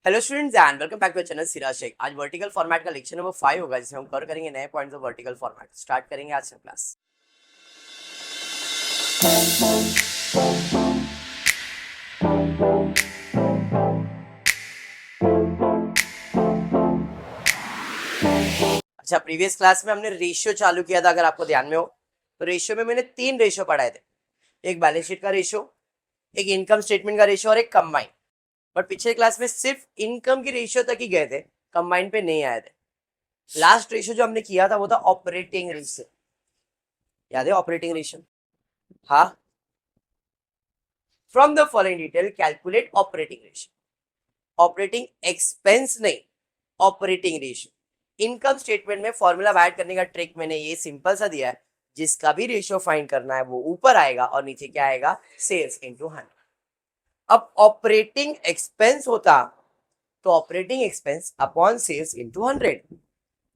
Hello students and welcome back to channel Siraj Shaikh. आज vertical format का lecture number 5 होगा जिसमें हम कवर करेंगे नए points of vertical format. Start करेंगे आज से क्लास। अच्छा, प्रीवियस क्लास में हमने रेशियो चालू किया था, अगर आपको ध्यान में हो तो रेशियो में मैंने 3 रेशियो पढ़ाए थे। एक बैलेंस शीट का रेशियो, एक इनकम स्टेटमेंट का रेशियो और एक कंबाइन। बट पिछले क्लास में सिर्फ इनकम की रेशियो तक ही गए थे, कंबाइन पे नहीं आए थे। लास्ट रेशियो जो हमने किया था वो था ऑपरेटिंग रेशियो। याद है ऑपरेटिंग रेशियो? हाँ। From the following detail calculate operating ratio. Operating expense नहीं, ऑपरेटिंग रेशियो। इनकम स्टेटमेंट में फॉर्मूला ऐड करने का ट्रिक मैंने ये सिंपल सा दिया है, जिसका भी रेशियो फाइंड करना है वो ऊपर आएगा और नीचे क्या आएगा, सेल्स इनटू 100। अब ऑपरेटिंग एक्सपेंस होता तो operating expense upon sales into 100,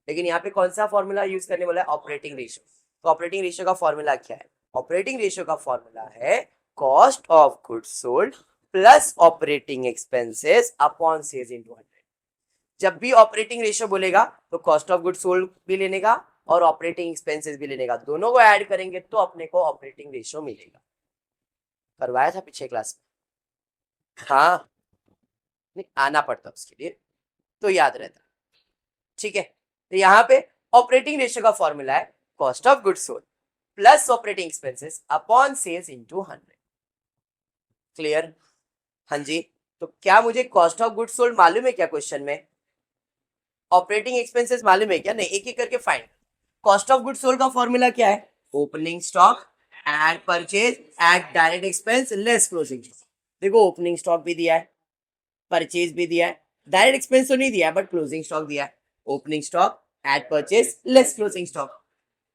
लेकिन यहाँ पे कौन सा फॉर्मूला यूज करने वाला है, ऑपरेटिंग रेशियो। तो ऑपरेटिंग रेशियो का फॉर्मूला क्या है? ऑपरेटिंग रेशियो का फॉर्मूला है cost of goods sold plus operating expenses upon sales into 100। जब भी ऑपरेटिंग रेशियो बोलेगा तो कॉस्ट ऑफ गुड्स सोल्ड भी लेने का और ऑपरेटिंग एक्सपेंसेस भी लेने का, दोनों को ऐड करेंगे तो अपने को ऑपरेटिंग रेशियो मिलेगा। करवाया था पिछले क्लास में? हाँ, नहीं आना पड़ता उसके लिए तो याद रहता। ठीक है, तो यहाँ पे ऑपरेटिंग रेशियो का फॉर्मूला है cost of goods sold plus operating expenses upon sales into 100। Clear? हाँ जी। तो क्या मुझे कॉस्ट ऑफ गुड्स सोल्ड मालूम है क्या क्वेश्चन में? ऑपरेटिंग एक्सपेंसेस मालूम है क्या? नहीं, एक एक करके find. Cost of goods sold का फॉर्मूला क्या है? Opening stock add purchase add direct expense less closing stock. देखो ओपनिंग स्टॉक भी दिया है, परचेज भी दिया है, डायरेक्ट एक्सपेंस तो नहीं दिया है बट क्लोजिंग स्टॉक दिया है। Opening stock at purchase less closing stock.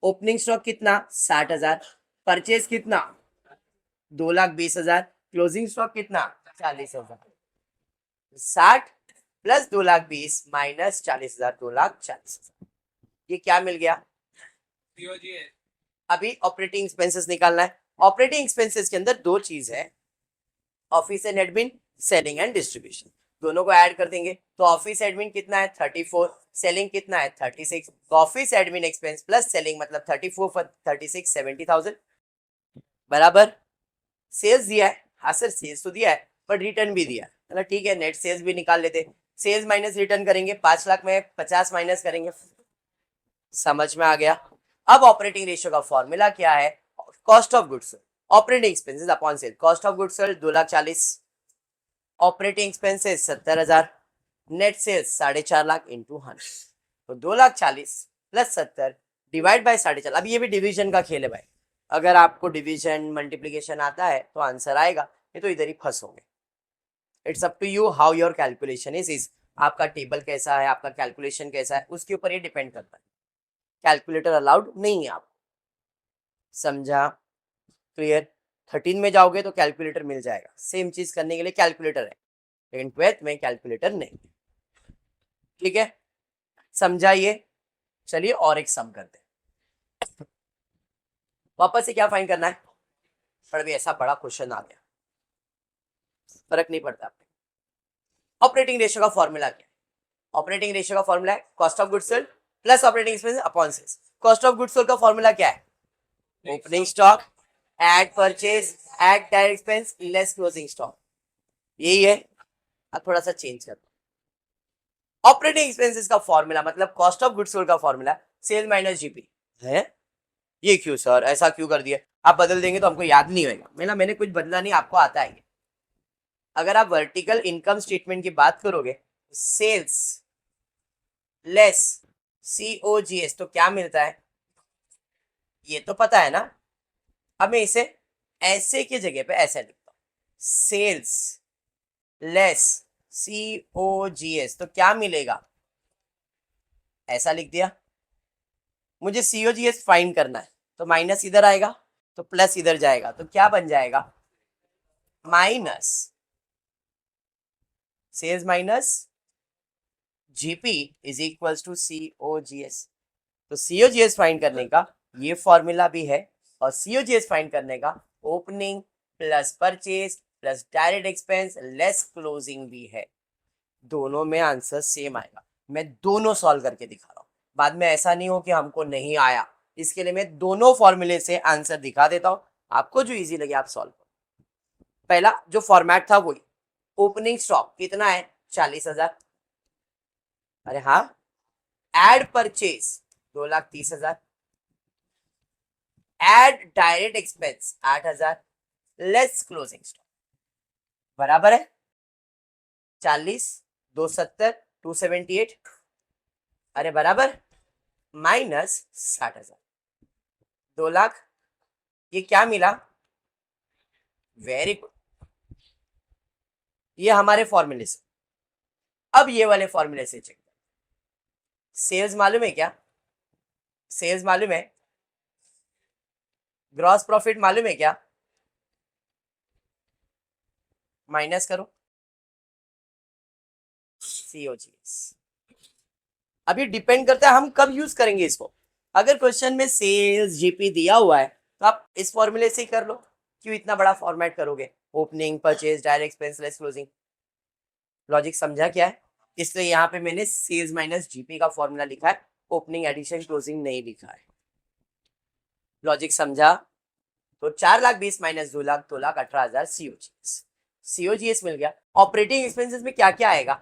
Opening stock कितना? 60,000। परचेज कितना? 2,20,000। क्लोजिंग स्टॉक कितना? 40,000। 60 प्लस 2,20,000 माइनस 40,000, 2,40,000। ये क्या मिल गया? अभी ऑपरेटिंग एक्सपेंसेस निकालना है। ऑपरेटिंग एक्सपेंसेस के अंदर दो चीज है, office and admin, selling and distribution. दोनों को ऐड कर देंगे तो ऑफिस एडमिन कितना है? 34। सेलिंग कितना है? 36। तो office admin expense plus selling मतलब 34 for 36 70,000 बराबर। सेल्स दिया है, हाँ सर सेल्स तो दिया है पर रिटर्न भी दिया है, मतलब ठीक है नेट सेल्स भी निकाल लेते। सेल्स माइनस रिटर्न करेंगे, 5 लाख में 50 माइनस करेंगे। समझ में आ गया? अब ऑपरेटिंग रेशियो का फॉर्मूला क्या है? Cost of goods operating expenses upon sale. Cost of goods sold 2,40,000, operating expenses 70,000, net sales 4.5 lakh into 100। तो 2,40,000 प्लस 70 डिवाइड बाय 4.5। अब ये भी डिवीजन का खेल है भाई, अगर आपको डिवीजन मल्टीप्लीकेशन आता है तो आंसर आएगा, ये तो इधर ही फंसोगे। It's up to you how your calculation is. आपका टेबल कैसा है, आपका कैलकुलेशन कैसा है, उसके ऊपर ये डिपेंड करता है। कैलकुलेटर अलाउड नहीं है आपको, समझा? क्लियर? 13 में जाओगे तो कैलकुलेटर मिल जाएगा, सेम चीज करने के लिए कैलकुलेटर है, लेकिन 12th में कैलकुलेटर नहीं। ठीक है, समझा ये? चलिए और एक सम करते हैं। वापस से क्या फाइंड करना है? पर भी ऐसा बड़ा क्वेश्चन आ गया, फर्क नहीं पड़ता। ऑपरेटिंग रेशियो का फॉर्मूला क्या है? ऑपरेटिंग रेशियो का फॉर्मूला है cost of goods sold plus operating expense upon sales. Cost of goods sold का फॉर्मूला क्या है? Opening stock add purchase add direct expense less closing stock. यही है। अब थोड़ा सा चेंज कर दो। ऑपरेटिंग एक्सपेंसेस का फॉर्मूला मतलब कॉस्ट ऑफ गुड्स सोल्ड का फॉर्मूला सेल माइनस जीपी है। ये क्यों सर, ऐसा क्यों कर दिया? आप बदल देंगे तो हमको याद नहीं होगा। मैंने कुछ बदला नहीं, आपको आता है। अगर आप वर्टिकल इनकम स्टेटमेंट की बात करोगे, सेल्स लेस COGS तो क्या मिलता है? ये तो पता है ना। अब मैं इसे ऐसे की जगह पे ऐसे लिखता हूं, सेल्स लेस COGS तो क्या मिलेगा? ऐसा लिख दिया। मुझे COGS फाइंड करना है तो माइनस इधर आएगा तो प्लस इधर जाएगा तो क्या बन जाएगा? Minus sales minus GP is equals to COGS। तो COGS फाइंड करने का ये फॉर्मूला भी है और COGS फाइंड करने का opening plus purchase plus direct expense less closing भी है। दोनों में आंसर सेम आएगा। मैं दोनों सॉल्व करके दिखा रहा हूँ, बाद में ऐसा नहीं हो कि हमको नहीं आया, इसके लिए मैं दोनों फॉर्मूले से आंसर दिखा देता हूँ, आपको जो इजी लगे आप सॉल्व करो। पहला जो फॉर्मेट था वही, ओपनिंग स्टॉक कितना है 40,000, अरे हाँ, add purchase 2,30,000, add direct expense 8,000, less closing stock बराबर है 40, 270, 278, अरे बराबर माइनस 60,000, 2 लाख, ये क्या मिला, वेरी गुड, ये हमारे फॉर्मूले से। अब ये वाले फॉर्मूले से चेक, सेल्स मालूम है क्या, सेल्स मालूम है, ग्रॉस प्रॉफिट मालूम है क्या, माइनस करो सीओजीएस। अभी डिपेंड करता है हम कब यूज करेंगे इसको। अगर क्वेश्चन में सेल्स जीपी दिया हुआ है तो आप इस फॉर्मूले से ही कर लो, क्यों इतना बड़ा फॉर्मेट करोगे, opening purchase direct expense less closing. Logic समझा क्या है, इसलिए यहाँ पे मैंने सेल्स माइनस जीपी का फॉर्मूला लिखा है, ओपनिंग एडिशन क्लोजिंग नहीं लिखा है। लॉजिक समझा, तो 4,20,000 माइनस 2,00,000, 2,18,000 सीओजीएस। सीओजीएस मिल गया। ऑपरेटिंग एक्सपेंसेस में क्या क्या आएगा,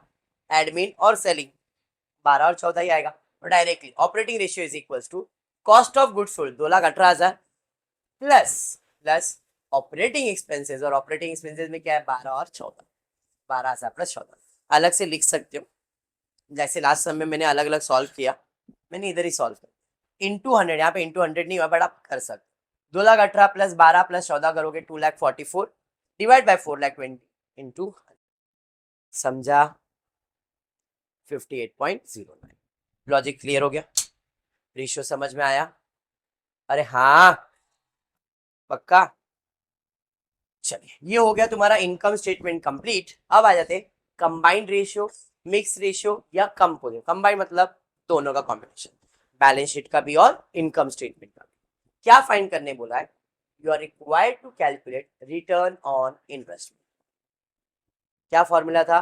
एडमिन और सेलिंग 12 और 14 ही आएगा, और directly operating ratio is equals to cost of goods sold 2,18,000 plus plus operating expenses, और ऑपरेटिंग एक्सपेंसेस में क्या है 12 और 14, 12,000 प्लस 14 अलग से लिख सकते हो, जैसे लास्ट समय में मैंने अलग अलग सॉल्व किया, मैंने इधर ही सॉल्व किया इंटू 100, यहाँ पे इंटू 100 नहीं हुआ बट आप कर सकते, 2,18,000 प्लस 12 प्लस 14 करोगे 2,44,000 डिवाइड बाय 4,20,000 इंटू, समझा 58.09। लॉजिक क्लियर हो गया, रेशियो समझ में आया, अरे हाँ पक्का। चलिए ये हो गया तुम्हारा इनकम स्टेटमेंट कंप्लीट। अब आ जाते कंबाइंड रेशियो, मिक्स रेशियो या कंपोजिट। कंबाइंड मतलब दोनों का कॉम्बिनेशन, बैलेंस शीट का भी और इनकम स्टेटमेंट का भी। क्या फाइंड करने बोला है, you are required to calculate return on investment. क्या फॉर्मूला था,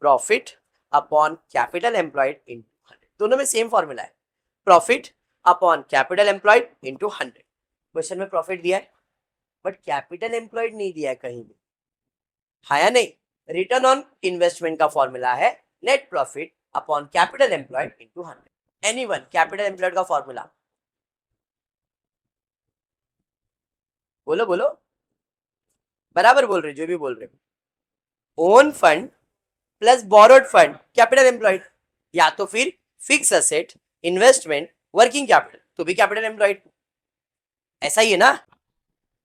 profit upon capital employed into 100, दोनों में सेम फॉर्मूला है, profit upon capital employed into 100। Question में प्रॉफिट दिया है बट कैपिटल एम्प्लॉयड नहीं दिया है कहीं भी, हाँ या नहीं। रिटर्न ऑन इन्वेस्टमेंट का फॉर्मूला है net profit upon capital employed into 100। Anyone capital employed का फॉर्मूला, बोलो बोलो, बराबर बोल रहे जो भी बोल रहे हो, own fund plus borrowed fund capital employed, या तो फिर fix asset investment working capital तो भी कैपिटल एम्प्लॉयड, ऐसा ही है ना।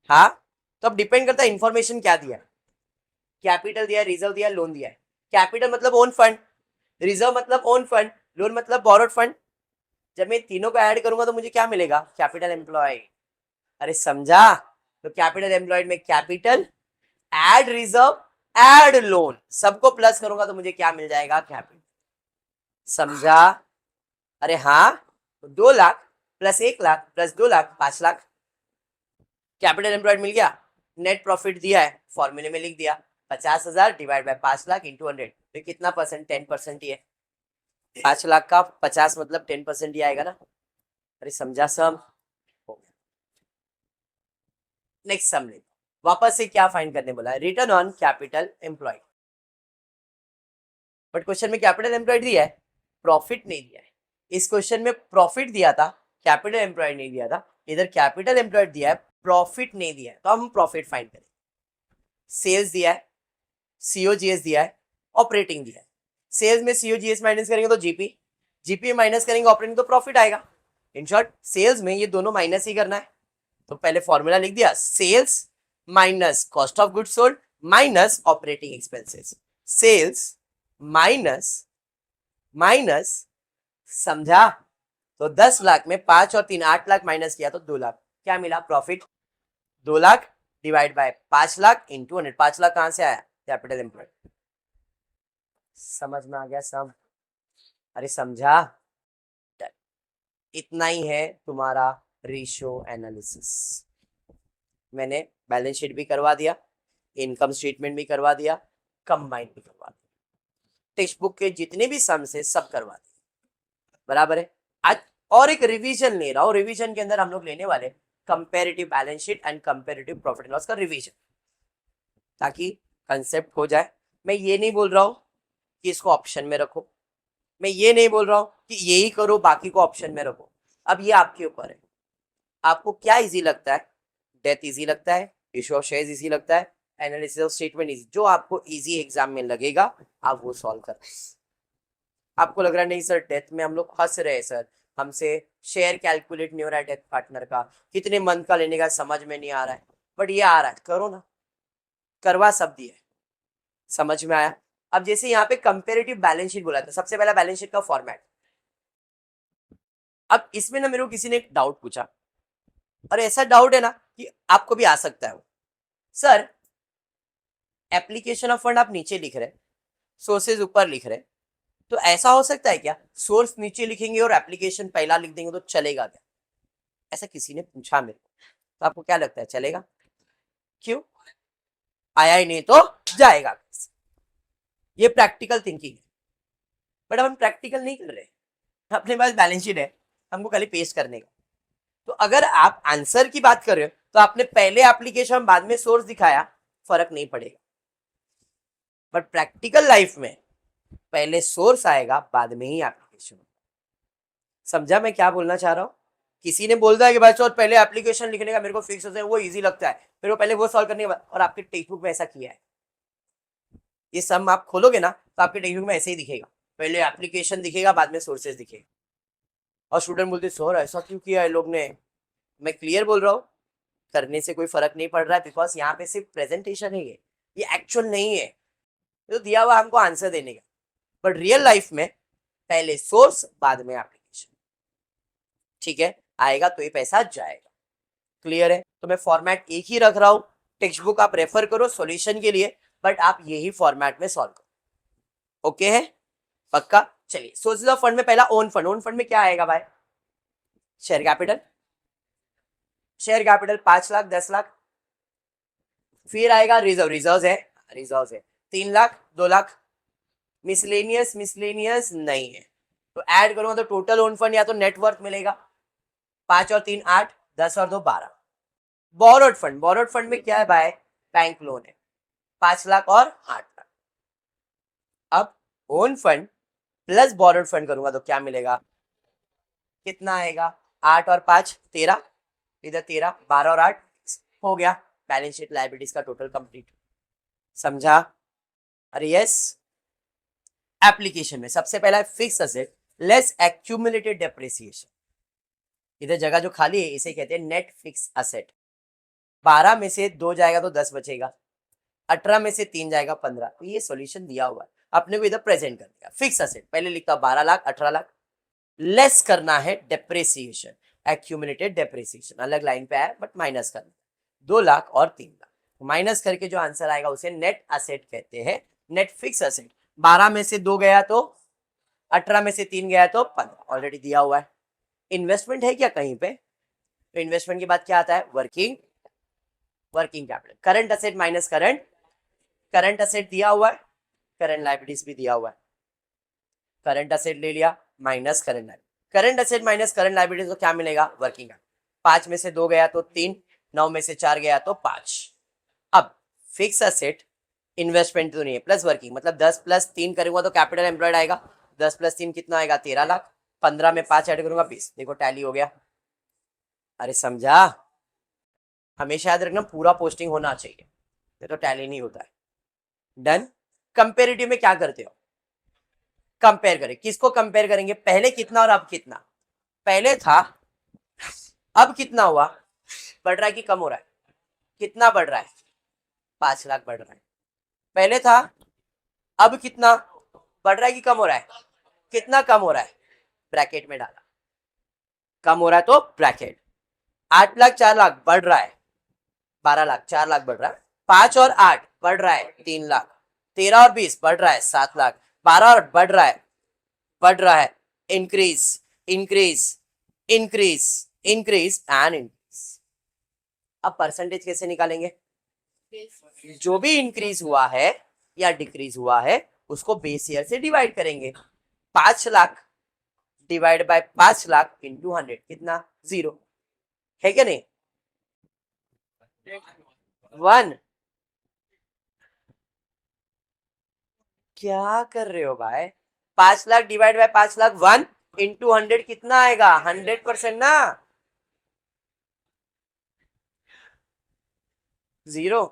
हाँ, तो अब डिपेंड करता है इंफॉर्मेशन क्या दिया, कैपिटल दिया, रिजर्व दिया, लोन दिया है। कैपिटल मतलब ओन फंड, रिजर्व मतलब ओन फंड, लोन मतलब बोरोड फंड। जब मैं तीनों को ऐड करूंगा तो मुझे क्या मिलेगा, कैपिटल एम्प्लॉयड। अरे समझा, तो कैपिटल एम्प्लॉयड में capital add reserve add loan, सबको प्लस करूंगा तो मुझे क्या मिल जाएगा, कैपिटल। समझा, अरे हाँ, तो 2 lakh plus 1 lakh plus 2 lakh 5 lakh, capital employed मिल गया। नेट प्रॉफिट दिया है, फॉर्मूले में लिख दिया 50,000 डिवाइड बाय 5 लाख इंटू 100, तो कितना परसेंट, 10% ही है। 5 लाख का 50 मतलब 10% ही आएगा ना। अरे समझा सब, नेक्स्ट सम ले, वापस से क्या फाइंड करने बोला है, return on capital employed. But question में कैपिटल एम्प्लॉयड दिया है, प्रॉफिट नहीं दिया है। इस क्वेश्चन में प्रॉफिट दिया था, कैपिटल एम्प्लॉयड नहीं दिया था, इधर कैपिटल एम्प्लॉयड दिया है, प्रॉफिट नहीं दिया है, तो हम प्रॉफिट फाइंड करें। सेल्स दिया है, सीओजीएस दिया है, ऑपरेटिंग दिया है। सेल्स में सीओजीएस माइनस करेंगे तो जीपी, जीपी माइनस करेंगे ऑपरेटिंग तो प्रॉफिट आएगा। इन शॉर्ट सेल्स में ये दोनों माइनस ही करना है, तो पहले फॉर्मूला लिख दिया, sales minus cost of goods sold minus operating expenses, sales minus minus, समझा। तो 10 लाख में 5 और 3 8 लाख माइनस किया तो 2 लाख, क्या मिला, profit 2 lakh divide by 5 lakh into 100। 5 lakh कहां से आया, कैपिटल एम्प्लॉयड। समझ में आ गया सब, अरे समझा। इतना ही है तुम्हारा रेशियो एनालिसिस। मैंने बैलेंस शीट भी करवा दिया, इनकम स्टेटमेंट भी करवा दिया, कंबाइन भी करवा दिया। टेक्स्ट बुक के जितने भी सम्स है सब करवा देंगे, बराबर है। आज और एक रिवीजन ले रहा हूँ, रिवीजन के अंदर हम लोग लेने वाले comparative balance sheet and comparative profit and loss का रिवीजन, ताकि कंसेप्ट हो जाए। मैं ये नहीं बोल रहा हूँ कि इसको ऑप्शन में रखो, मैं ये नहीं बोल रहा हूँ कि यही करो बाकी को ऑप्शन में रखो, अब ये आपके ऊपर है, आपको क्या इजी लगता है। डेथ इजी लगता है, इशू ऑफ शेयर्स इजी लगता है, एनालिसिस ऑफ स्टेटमेंट इजी, जो आपको इजी एग्जाम में लगेगा आप वो सॉल्व कर। आपको लग रहा है नहीं सर डेथ में हम लोग फंस रहे हैं सर, हमसे शेयर कैलकुलेट नहीं हो रहा है डेथ पार्टनर का, कितने मंथ का लेने का समझ में नहीं आ रहा है, बट ये आ रहा है, करो ना, करवा सब दिए, समझ में आया। अब जैसे यहाँ पे कंपेरेटिव बैलेंस शीट बोला था, सबसे पहला बैलेंस शीट का फॉर्मेट। अब इसमें ना मेरे को किसी ने एक डाउट पूछा, और ऐसा डाउट है ना कि आपको भी आ सकता है, सर एप्लीकेशन ऑफ फंड आप नीचे लिख रहे, सोर्सेज ऊपर लिख रहे, तो ऐसा हो सकता है क्या सोर्स नीचे लिखेंगे और एप्लीकेशन पहला लिख देंगे तो चलेगा क्या? ऐसा किसी ने पूछा मेरे को, तो आपको क्या लगता है चलेगा? क्यों? आया ही नहीं तो जाएगा, ये प्रैक्टिकल थिंकिंग है। बट अब हम प्रैक्टिकल नहीं कर रहे, अपने पास बैलेंस शीट है, हमको खाली पेस्ट करने का। तो अगर आप आंसर की बात कर रहे हो तो आपने पहले एप्लीकेशन बाद में सोर्स दिखाया, फर्क नहीं पड़ेगा। बट प्रैक्टिकल लाइफ में पहले सोर्स आएगा बाद में ही एप्लीकेशन। समझा मैं क्या बोलना चाह रहा हूं? किसी ने बोल दिया है कि भाई सर पहले एप्लीकेशन लिखने का मेरे को फिक्स होता है, वो इजी लगता है, मेरे को पहले वो सॉल्व करने के बाद, और आपके टेक्स्ट बुक में ऐसा किया है। ये सम आप खोलोगे ना तो आपके टेक्स्ट बुक में ऐसे ही दिखेगा, पहले एप्लीकेशन दिखेगा बाद में सोर्सेज दिखेगा। और स्टूडेंट बोलते सर ऐसा क्यों किया है लोग ने? मैं क्लियर बोल रहा हूँ, करने से कोई फर्क नहीं पड़ रहा है, बिकॉज यहाँ पे सिर्फ प्रेजेंटेशन है, ये एक्चुअल नहीं है, तो दिया हुआ हमको आंसर देने का। बट रियल लाइफ में पहले सोर्स बाद में एप्लीकेशन, ठीक है, आएगा तो ये पैसा जाएगा। क्लियर है? तो मैं फॉर्मेट एक ही रख रहा हूं, टेक्स्ट बुक आप रेफर करो सॉल्यूशन के लिए, बट आप यही फॉर्मेट में सॉल्व करो। ओके है? पक्का? चलिए, सोर्सेज ऑफ फंड में पहला ओन फंड। ओन फंड में क्या आएगा भाई? Share capital. Share capital 5 lakh, 10 lakh. फिर आएगा रिजर्व, रिजर्व है, रिजर्व है 3 लाख, 2 लाख। मिसलेनियस, मिसलेनियस नहीं है, तो ऐड करूंगा तो टोटल ओन फंड या तो नेटवर्थ मिलेगा, 5 और 3 8, 10 और 2 12। बोरोड फंड, बोरोड फंड में क्या है भाई? बैंक लोन है, 5 लाख और 8 लाख। अब own fund plus borrowed fund करूंगा तो क्या मिलेगा? कितना आएगा? 8 और 5 13, इधर 13, 12 और 8 हो गया। बैलेंस शीट लायबिलिटीज का टोटल कंप्लीट। समझा? अरे यस। एप्लीकेशन में सबसे पहला है fix asset less accumulated depreciation. इधर जगह जो खाली है इसे कहते हैं नेट फिक्स असेट। 12 में से 2 जाएगा तो 10 बचेगा, 18 में से 3 जाएगा 15। तो ये सॉल्यूशन दिया हुआ है, अपने को इधर प्रेजेंट कर दिया। फिक्स असेट पहले लिखता 12 लाख 18 लाख, लेस करना है डेप्रिसिएशन, एक्यूमुलेटेड डेप्रिसिएशन अलग लाइन पे है बट माइनस करना 2 लाख और 3 लाख, माइनस करके जो आंसर आएगा उसे नेट असेट कहते हैं, नेट फिक्स असेट। 12 में से 2 गया तो 18 में से 3 गया तो 15, ऑलरेडी दिया हुआ है। इन्वेस्टमेंट है क्या कहीं पे? तो इन्वेस्टमेंट के बाद क्या आता है? Working, working capital. Current asset minus current, current asset दिया हुआ है, करंट लायबिलिटीज भी दिया हुआ है। करंट असेट ले लिया minus current liability, current asset minus current liabilities तो क्या मिलेगा? Working capital. 5 में से 2 गया तो 3, 9 में से 4 गया तो 5। अब फिक्स असेट इन्वेस्टमेंट तो नहीं है, प्लस वर्किंग, मतलब 10 प्लस 3 करूंगा तो कैपिटल एम्प्लॉयड आएगा, 10 प्लस 3 कितना आएगा? 13 लाख, 15 में 5 ऐड करूंगा 20। देखो टैली हो गया। अरे समझा? हमेशा याद रखना पूरा पोस्टिंग होना चाहिए, ये तो टैली नहीं होता है। डन। कंपेरेटिव में क्या करते हो? कंपेयर करें, किसको कंपेयर करेंगे? पहले कितना और अब कितना? पहले था, अब कितना हुआ? बढ़ रहा है कि कम हो रहा है? कितना बढ़ रहा है? 5 लाख बढ़ रहा है। पहले था, अब कितना बढ़ रहा है कि कम हो रहा है? कितना कम हो रहा है? ब्रैकेट में डाला, कम हो रहा है तो ब्रैकेट। 8 लाख 4 लाख बढ़ रहा है, 12 लाख 4 लाख बढ़ रहा है, 5 और 8 बढ़ रहा है 3 लाख, 13 और 20 बढ़ रहा है 7 लाख, 12 और बढ़ रहा है, बढ़ रहा है, increase increase increase increase and increase. अब परसेंटेज कैसे निकालेंगे? जो भी इंक्रीज हुआ है या डिक्रीज हुआ है उसको बेस ईयर से डिवाइड करेंगे। 5 lakh divide by 5 lakh into 100 कितना? 0 है क्या नहीं? 1। क्या कर रहे हो भाई? 5 lakh divide by 5 lakh 1 into 100 कितना आएगा? 100% ना, 0।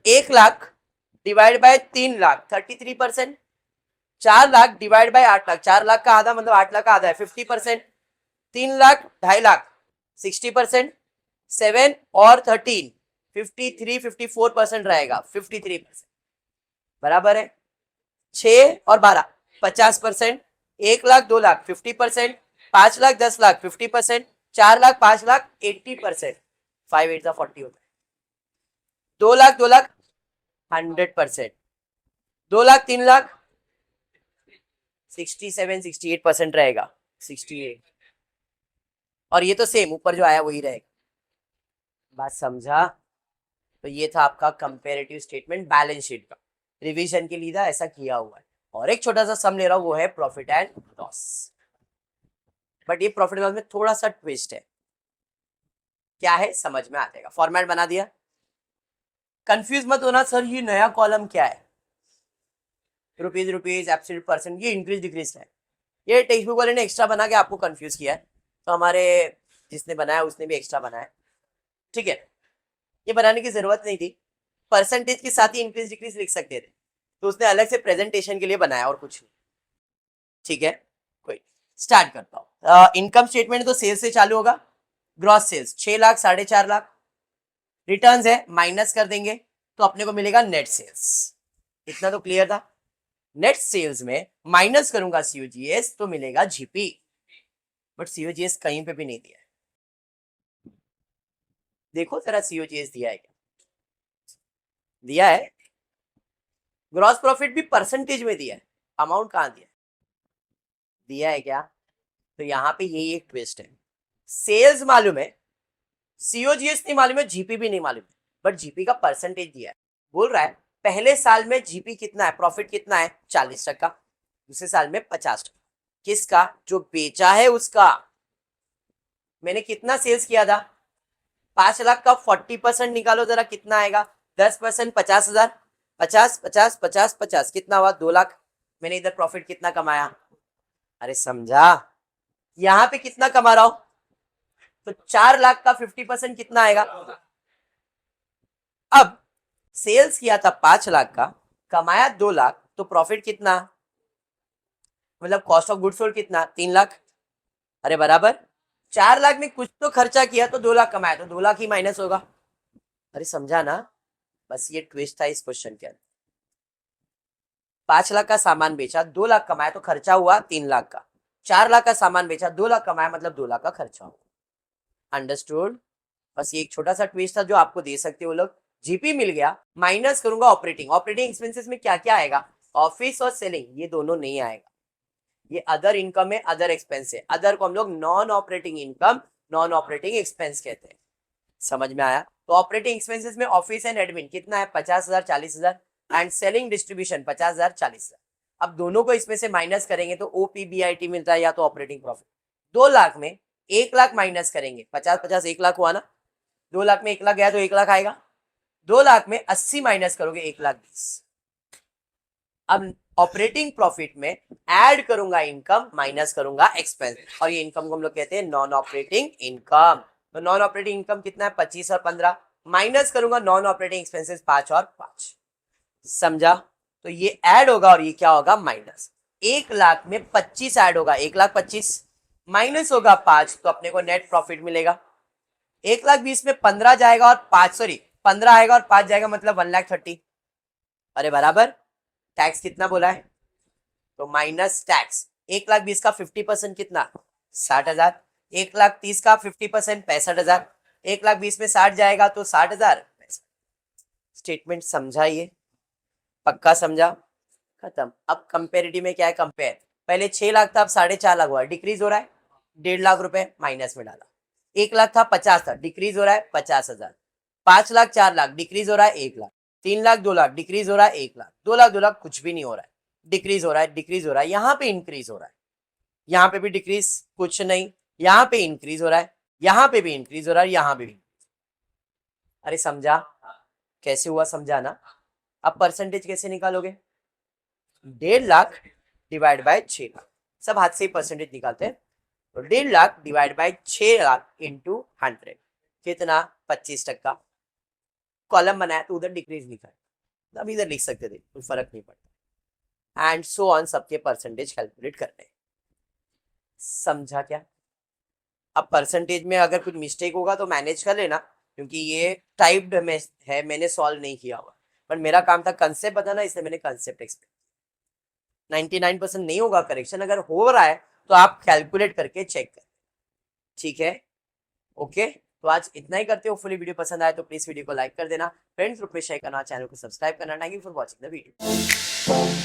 1 lakh divide by 3 lakh 33%। 4 lakh divide by 8 lakh, 4 lakh का आधा मतलब 8 लाख का आधा है 50%। 3 लाख 2.5 लाख 60%। 7 और 13 54% रहेगा 53%। बराबर है। 6 और 12 50%। 1 लाख 2 लाख 50%। 5 लाख 10 लाख 50%। 4 लाख 5 लाख 80%। 5 8 40 होता है। 2 लाख 2 लाख 100%। 2 लाख 3 लाख 67 68% रहेगा 68। और ये तो सेम ऊपर जो आया वही रहेगा। बात समझा? तो ये था आपका कंपेरेटिव स्टेटमेंट बैलेंस शीट का। रिवीजन के लिए था, ऐसा किया हुआ है। और एक छोटा सा सम ले रहा हूं, वो है प्रॉफिट एंड लॉस। बट ये प्रॉफिट लॉस में थोड़ा सा ट्विस्ट है। क्या है समझ में आ जाएगा। फॉर्मेट बना दिया। कंफ्यूज मत होना सर ये नया कॉलम क्या है। रुपीज रुपीज एब्सोल्यूट परसेंट, ये इंक्रीज डिक्रीज है। ये टेक्स्ट बुक वाले ने एक्स्ट्रा बना के आपको कंफ्यूज किया है। तो हमारे जिसने बनाया उसने भी एक्स्ट्रा बनाया। ठीक है, ये बनाने की जरूरत नहीं थी। परसेंटेज के साथ ही इंक्रीज डिक्रीज लिख सकते थे, तो उसने अलग से प्रेजेंटेशन के लिए बनाया और कुछ नहीं। ठीक है, कोई स्टार्ट करता हूँ। इनकम स्टेटमेंट तो सेल्स से चालू होगा। Gross sales 6 lakh 4.5 lakh. Returns है माइनस कर देंगे तो अपने को मिलेगा नेट सेल्स। इतना तो क्लियर था। नेट सेल्स में माइनस करूंगा सीओजीएस तो मिलेगा जीपी। बट सीओजीएस कहीं पे भी नहीं दिया है। देखो जरा सीओजीएस दिया है क्या? दिया है। ग्रॉस प्रॉफिट भी परसेंटेज में दिया है, अमाउंट कहां दिया है? दिया है क्या? तो यहाँ पे यही एक ट्विस्ट है। सेल्स मालूम है, सीओजीएस नहीं मालूम है, जीपी भी नहीं मालूम है, बट जीपी का परसेंटेज दिया है। बोल रहा है पहले साल में जीपी कितना है, प्रॉफिट कितना है? 40%। दूसरे साल में 50%। किसका? जो बेचा है उसका। मैंने कितना सेल्स किया था? 5 लाख का 40% निकालो जरा, कितना आएगा? 10% 50,000। 50 50 50 50 कितना हुआ? 2 लाख। मैंने इधर प्रॉफिट कितना कमाया? अरे समझा? यहां पे कितना कमा रहा हूं? तो 4 लाख का 50% कितना आएगा? अब सेल्स किया था 5 लाख का, कमाया 2 लाख, तो प्रॉफिट कितना? मतलब कॉस्ट ऑफ गुड्स सोल्ड कितना? 3 लाख। अरे बराबर। 4 लाख में कुछ तो खर्चा किया तो 2 लाख कमाया, तो 2 लाख ही माइनस होगा। अरे समझा ना? बस ये ट्विस्ट था इस क्वेश्चन के अंदर। 5 लाख का सामान बेचा, 2 लाख कमाया, तो खर्चा हुआ 3 लाख का। 4 लाख का सामान बेचा, 2 लाख कमाया, मतलब 2 लाख का खर्चा हुआ। अंडरस्टूड? बस ये एक छोटा सा ट्विस्ट था जो आपको दे सकते हो लोग। जीपी मिल गया, माइनस करूंगा ऑपरेटिंग। ऑपरेटिंग एक्सपेंसेस में क्या क्या आएगा? ऑफिस और सेलिंग, ये दोनों नहीं आएगा। ये अदर इनकम है, अदर एक्सपेंस है। अदर को हम लोग non operating income, non operating expense कहते हैं। समझ में आया? तो ऑपरेटिंग एक्सपेंसेस में ऑफिस एंड एडमिन कितना है? 50,000 40,000। And selling distribution 50,000 40,000। अब दोनों को इसमें से माइनस करेंगे तो ओपीबीआईटी मिलता है या तो ऑपरेटिंग प्रॉफिट। 2 लाख में 1 लाख माइनस करेंगे, 50 50 1 लाख हुआ ना। 2 लाख में 1 लाख गया तो 1 लाख आएगा। 2 लाख में 80 माइनस करोगे 1 लाख 20। अब ऑपरेटिंग प्रॉफिट में ऐड करूंगा इनकम, माइनस करूंगा एक्सपेंस, और ये इनकम को हम लोग कहते हैं नॉन ऑपरेटिंग इनकम। तो नॉन ऑपरेटिंग इनकम कितना है? 25 और 15। माइनस करूंगा नॉन ऑपरेटिंग एक्सपेंसेस 5 और 5। समझा? तो ये ऐड होगा और ये क्या होगा? माइनस। 1 लाख में 25 ऐड होगा, 1 लाख 25 माइनस होगा 5, तो अपने को नेट प्रॉफिट मिलेगा। 1 लाख 20 में 15 जाएगा और 15 आएगा और 5 जाएगा, मतलब 1 लाख 30। अरे बराबर। टैक्स कितना बोला है? तो माइनस टैक्स। 1 लाख 20 का 50% कितना? 60,000। 1 लाख 30 का 50% 65,000। 1 लाख 20 में 60 जाएगा तो 60,000। स्टेटमेंट समझा? ये पक्का समझा? खत्म। अब कंपेरेटिव में क्या है? कंपेयर। पहले 6 लाख था, अब 4.5 लाख हुआ, डिक्रीज हो रहा है। 1.5 लाख रुपए माइनस में डाला। 1 लाख था 50 था, डिक्रीज हो रहा है 50,000। 5 लाख 4 लाख डिक्रीज हो रहा है 1 लाख। 3 लाख 2 लाख डिक्रीज हो रहा है, 1 लाख 2 लाख 2 लाख कुछ भी नहीं हो रहा है, डिक्रीज हो रहा है, डिक्रीज हो रहा है, यहाँ पे इंक्रीज हो रहा है, यहाँ पे भी डिक्रीज कुछ नहीं, यहाँ पे इंक्रीज हो रहा है, यहाँ पे भी इंक्रीज हो रहा है, यहाँ पे भी। अरे समझा कैसे हुआ, समझा ना। अब परसेंटेज कैसे निकालोगे, 1.5 लाख डिवाइड बाय 6 लाख, सब हाथ से ही परसेंटेज निकालते हैं। तो 1.5 lakh divide by 6 lakh into 100 कितना, 25%। कॉलम बनाया तो उधर डिक्रीज लिखा है, अब इधर लिख सकते थे, कोई फर्क नहीं पड़ता। एंड सो ऑन सबके परसेंटेज कैलकुलेट करने हैं। समझा क्या। अब परसेंटेज में अगर कुछ मिस्टेक होगा तो मैनेज कर लेना, क्योंकि ये टाइप्ड में है, मैंने सॉल्व नहीं किया हुआ, पर मेरा काम था कंसेप्ट बताना, इसलिए मैंने कंसेप्ट एक्सप्लेन। 99% नहीं होगा करेक्शन, अगर हो रहा है तो आप कैलकुलेट करके चेक करें, ठीक है। ओके, तो आज इतना ही करते हो। फुली वीडियो पसंद आए तो प्लीज वीडियो को लाइक कर देना, फ्रेंड्स ग्रुप में शेयर करना, चैनल को सब्सक्राइब करना। Thank you for watching the video.